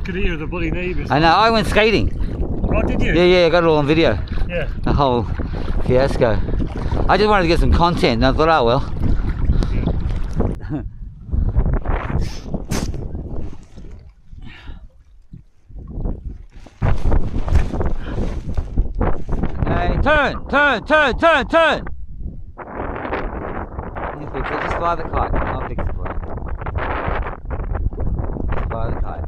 could hear the bloody neighbours. I know, I went skating. Oh, did you? Yeah, I got it all on video. Yeah. The whole fiasco. I just wanted to get some content and I thought, oh well. Okay, turn! You fix it, just fly the kite. I'll fix it for you. Just fly the kite.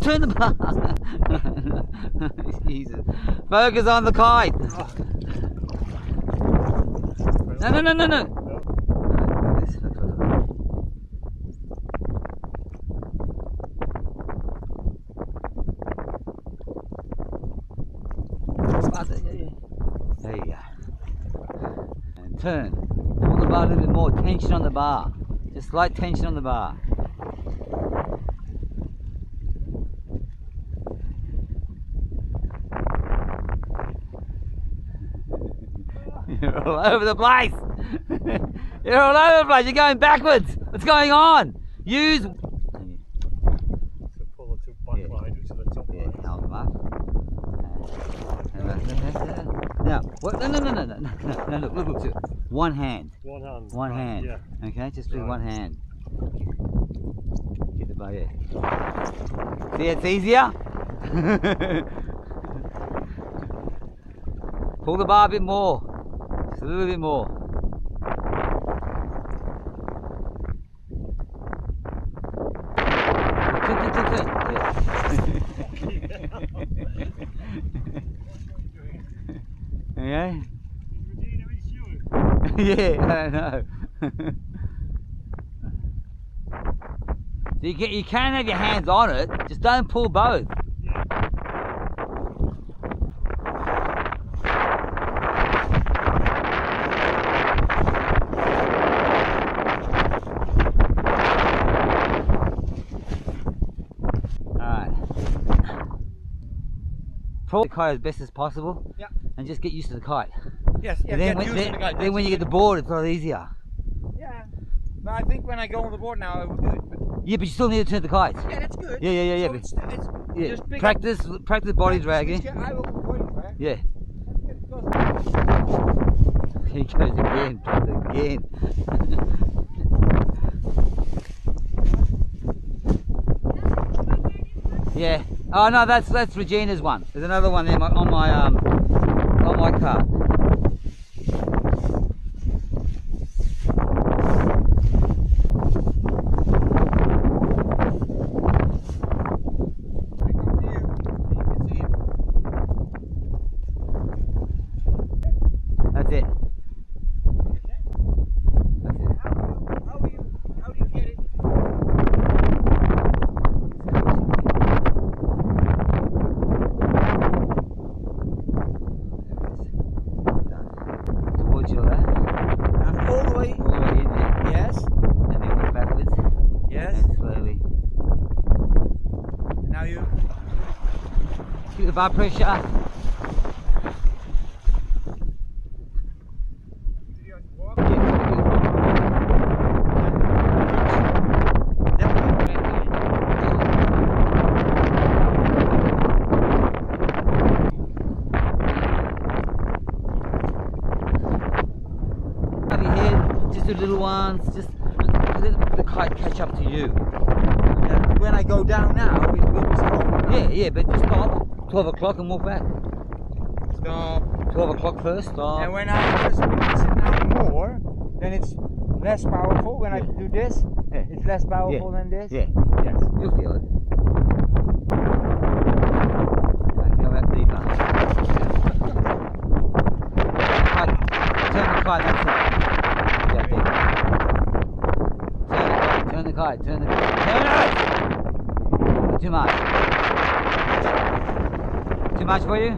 Turn the bar. Jesus. Focus on the kite. No. There you go. And turn. Pull the bar a little bit more. Tension on the bar. Just slight tension on the bar. You're all over the place. You're all over the place. You're going backwards. What's going on? Use. So pull the two back lines to the top line. Hold them up. Now, what? No. Look. One hand. One hand. Yeah. Okay, just do one hand. Get the bar there. See, it's easier. Pull the bar a bit more. Just a little bit more. Turn. Yeah. Yeah, I know. So you can have your hands on it, just don't pull both. Pull the kite as best as possible, and just get used to the kite. Yes, yeah, Then when you get the board, it's a lot easier. Yeah, but I think when I go on the board now, I will do it. But... Yeah, but you still need to turn the kite. Yeah, that's good. Yeah. So it's just practice body dragging. I will body drag. Yeah. He goes again. Yeah. Oh no, that's Regina's one. There's another one there on my car. That's it. How do you get it? Towards your left. All the way in there. Yes. And then go backwards. Yes. And slowly. Now you Keep the bar pressure. Just do little ones, just let the kite catch up to you. when I go down now, it will stop. Yeah, but just stop. 12 o'clock and walk back. Stop. 12 o'clock first, stop. And when I just sit down more, then it's less powerful. When I do this, it's less powerful than this. Yeah. Yes. You'll feel it. Right, go back deeper. Turn the kite, that's it. Yeah, deeper. Turn the kite. Turn it! Too much. Too much for you?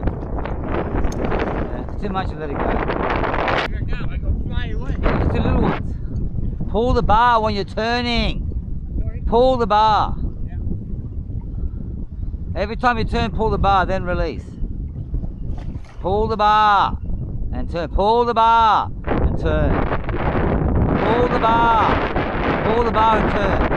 Yeah, too much, let it go. Now I go fly away. Yeah, just the little ones. Pull the bar when you're turning. Sorry? Pull the bar. Yeah. Every time you turn, pull the bar, then release. Pull the bar and turn. Pull the bar. and turn. Pull the bar. Pull the bar and turn.